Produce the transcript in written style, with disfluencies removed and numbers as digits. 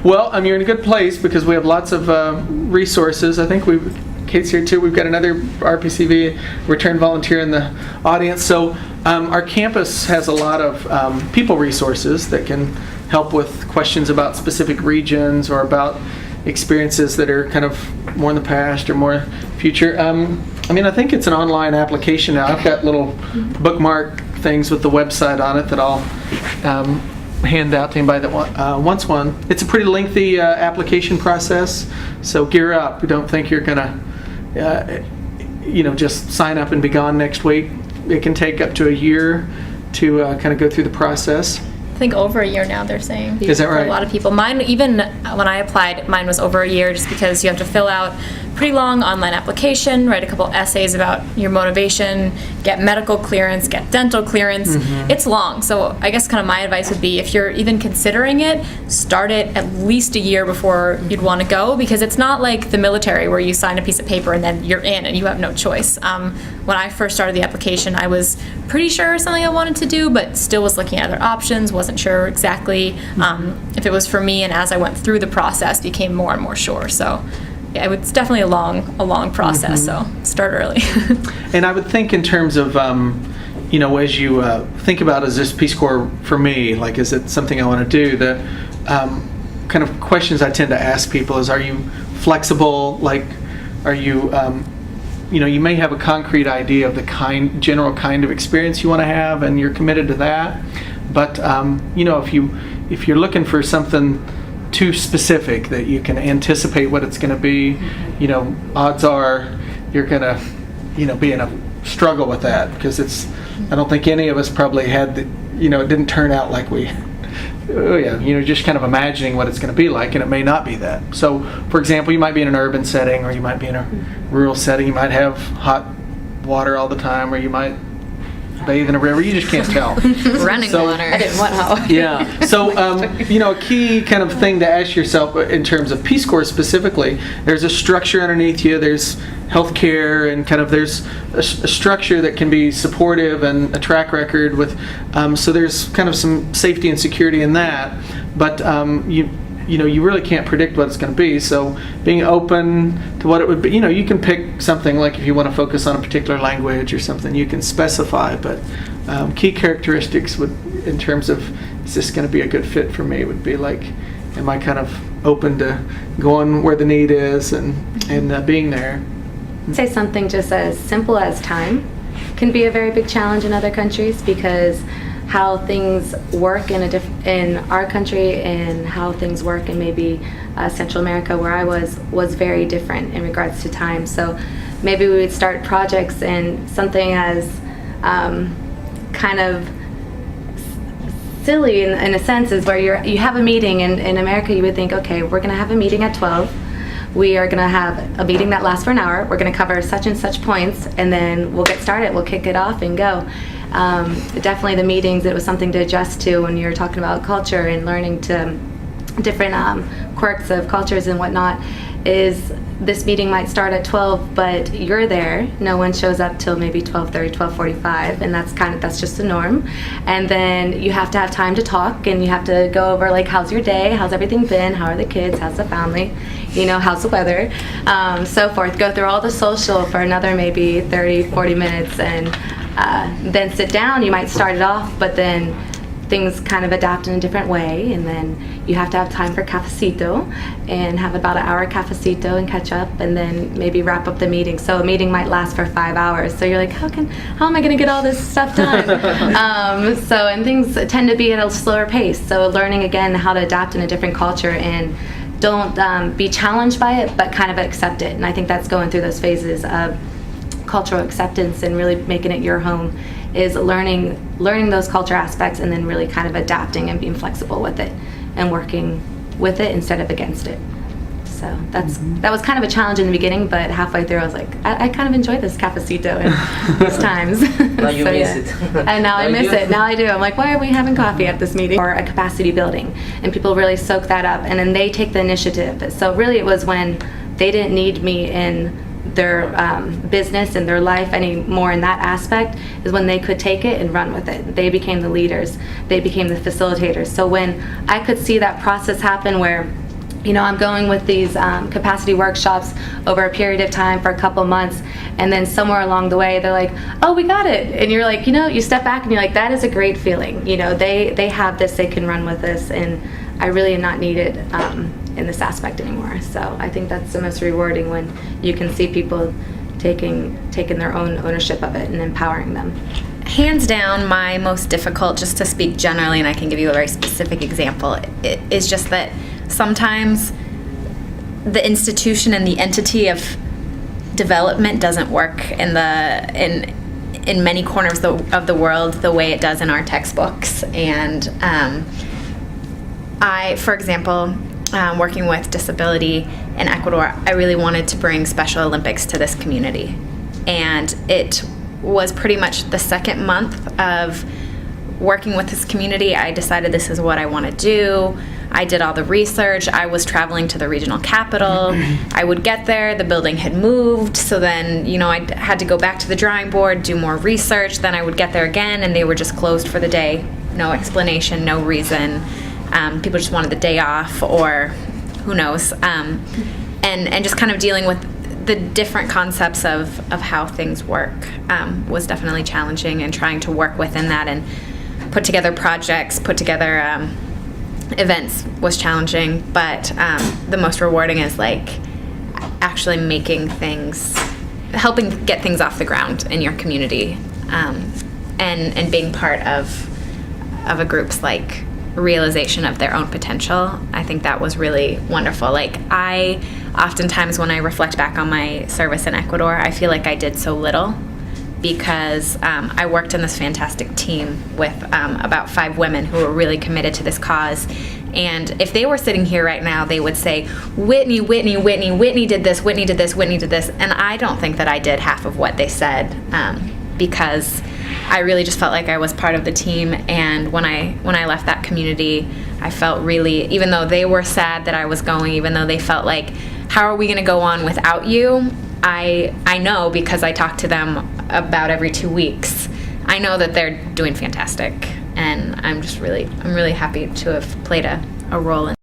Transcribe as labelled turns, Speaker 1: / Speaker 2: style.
Speaker 1: Well, you're in a good place because we have lots of resources. I think Kate's here too. We've got another RPCV return volunteer in the audience. So our campus has a lot of people resources that can help with questions about specific regions or about experiences that are kind of more in the past or more future. I think it's an online application now. I've got little bookmark things with the website on it that I'll hand out to anybody that wants one. It's a pretty lengthy application process, so gear up. Don't think you're gonna just sign up and be gone next week. It can take up to a year to kind of go through the process.
Speaker 2: I think over a year now, they're saying.
Speaker 1: Is that right?
Speaker 2: For a lot of people. Mine, even when I applied, mine was over a year just because you have to fill out a pretty long online application, write a couple essays about your motivation, get medical clearance, get dental clearance.
Speaker 1: Mm-hmm.
Speaker 2: It's long. So I guess kind of my advice would be if you're even considering it, start it at least a year before you'd want to go, because it's not like the military where you sign a piece of paper and then you're in and you have no choice. When I first started the application, I was pretty sure it was something I wanted to do, but still was looking at other options, wasn't sure exactly if it was for me, and as I went through the process, became more and more sure. So yeah, it's definitely a long process, so start early.
Speaker 1: And I would think in terms of, as you think about, is this Peace Corps for me? Like, is it something I want to do? The kind of questions I tend to ask people is, are you flexible? Like, are you, you may have a concrete idea of the general kind of experience you want to have, and you're committed to that. But, if you're looking for something too specific that you can anticipate what it's going to be, odds are you're going to, be in a struggle with that, because I don't think any of us probably had it didn't turn out like just kind of imagining what it's going to be like, and it may not be that. So, for example, you might be in an urban setting, or you might be in a rural setting. You might have hot water all the time, or you might bathe in a river. You just can't tell.
Speaker 3: Running water. I didn't want how.
Speaker 1: Yeah. So, a key kind of thing to ask yourself in terms of Peace Corps specifically, there's a structure underneath you. There's healthcare, and kind of there's a structure that can be supportive and a track record with. So there's kind of some safety and security in that, but you really can't predict what it's going to be. So being open to what it would be, you can pick something like if you want to focus on a particular language or something, you can specify. But key characteristics would, in terms of is this going to be a good fit for me, would be like, am I kind of open to going where the need is and being there.
Speaker 4: I'd say something just as simple as time can be a very big challenge in other countries, because how things work in our country and how things work in maybe Central America, where I was very different in regards to time. So maybe we would start projects in something as kind of silly in a sense, is where you have a meeting in America. You would think, okay, we're going to have a meeting at 12. We are going to have a meeting that lasts for an hour. We're going to cover such and such points, and then we'll get started. We'll kick it off and go. Definitely the meetings, it was something to adjust to when you're talking about culture and learning to different quirks of cultures and whatnot. Is this meeting might start at 12, but you're there. No one shows up till maybe 12:30, 12:45, and that's just the norm. And then you have to have time to talk, and you have to go over like, how's your day? How's everything been? How are the kids? How's the family? How's the weather? So forth. Go through all the social for another maybe 30, 40 minutes, and then sit down. You might start it off, but then things kind of adapt in a different way, and then you have to have time for cafecito and have about an hour cafecito and catch up, and then maybe wrap up the meeting. So a meeting might last for 5 hours, so you're like, how am I going to get all this stuff done? And things tend to be at a slower pace, so learning again how to adapt in a different culture, and don't be challenged by it, but kind of accept it. And I think that's going through those phases of cultural acceptance and really making it your home, is learning those culture aspects, and then really kind of adapting and being flexible with it and working with it instead of against it. So that was kind of a challenge in the beginning, but halfway through I was like, I kind of enjoy this cafecito and these times.
Speaker 5: Now you miss it.
Speaker 4: And now I miss it. Now I do. I'm like, why are we having coffee at this meeting? Or a capacity building. And people really soak that up, and then they take the initiative. So really it was when they didn't need me in business and their life any more in that aspect is when they could take it and run with it. They became the leaders. They became the facilitators. So when I could see that process happen where, you know, I'm going with these capacity workshops over a period of time for a couple months, and then somewhere along the way they're like, oh, we got it. And you're like, you know, you step back and you're like, that is a great feeling. You know, they have this, they can run with this, and I really am not needed in this aspect anymore. So I think that's the most rewarding, when you can see people taking their own ownership of it and empowering them.
Speaker 3: Hands down, my most difficult, just to speak generally, and I can give you a very specific example, is just that sometimes the institution and the entity of development doesn't work in many corners of the world the way it does in our textbooks. And for example, working with disability in Ecuador, I really wanted to bring Special Olympics to this community. And it was pretty much the second month of working with this community, I decided this is what I want to do. I did all the research. I was traveling to the regional capital. I would get there, the building had moved, so then, you know, I had to go back to the drawing board, do more research, then I would get there again, and they were just closed for the day. No explanation, no reason. People just wanted the day off, or who knows. And just kind of dealing with the different concepts of how things work was definitely challenging, and trying to work within that and put together projects, put together events was challenging, but the most rewarding is like actually making things, helping get things off the ground in your community, and being part of a group's like realization of their own potential. I think that was really wonderful. Like, I oftentimes, when I reflect back on my service in Ecuador, I feel like I did so little, because I worked in this fantastic team with about 5 women who were really committed to this cause. And if they were sitting here right now, they would say, Whitney did this, Whitney did this, Whitney did this. And I don't think that I did half of what they said, because I really just felt like I was part of the team. And when I left that community, I felt really, even though they were sad that I was going, even though they felt like, how are we going to go on without you? I know, because I talk to them about every 2 weeks. I know that they're doing fantastic, and I'm really happy to have played a role in